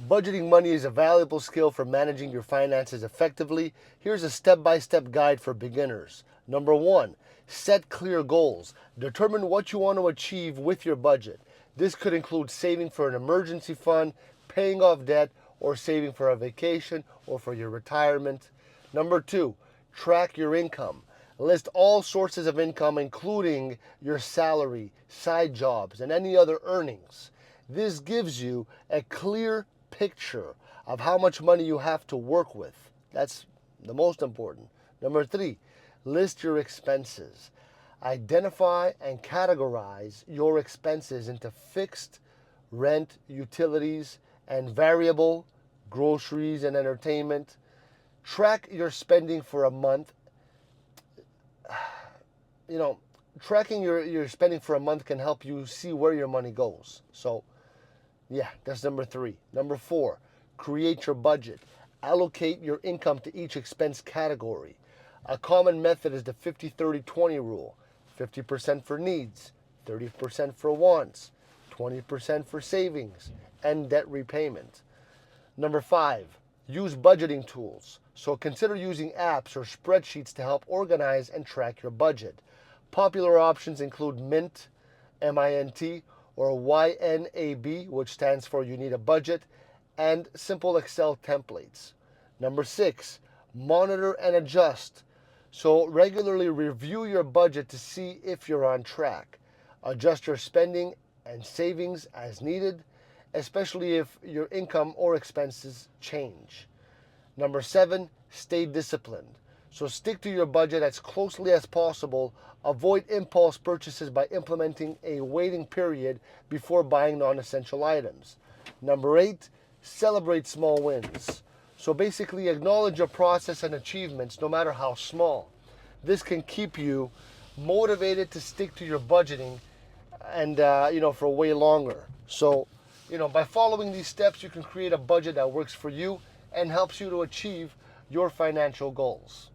Budgeting money is a valuable skill for managing your finances effectively. Here's a step-by-step guide for beginners. Number one, set clear goals. Determine what you want to achieve with your budget. This could include saving for an emergency fund, paying off debt, or saving for a vacation or for your retirement. Number two, track your income. List all sources of income, including your salary, side jobs, and any other earnings. This gives you a clear picture of how much money you have to work with. That's the most important. Number three, list your expenses. Identify and categorize your expenses into fixed, rent, utilities, and variable, groceries and entertainment. Track your spending for a month. You know, tracking your spending for a month can help you see where your money goes. So, yeah, that's number three. Number four, create your budget. Allocate your income to each expense category. A common method is the 50-30-20 rule. 50% for needs, 30% for wants, 20% for savings, and debt repayment. Number five, use budgeting tools. So consider using apps or spreadsheets to help organize and track your budget. Popular options include Mint, MINT, or YNAB, which stands for You Need a Budget, and simple Excel templates. Number six, monitor and adjust. So regularly review your budget to see if you're on track. Adjust your spending and savings as needed, especially if your income or expenses change. Number seven, stay disciplined. So stick to your budget as closely as possible. Avoid impulse purchases by implementing a waiting period before buying non-essential items. Number eight, celebrate small wins. So basically acknowledge your process and achievements, no matter how small. This can keep you motivated to stick to your budgeting and for way longer. So, by following these steps, you can create a budget that works for you and helps you to achieve your financial goals.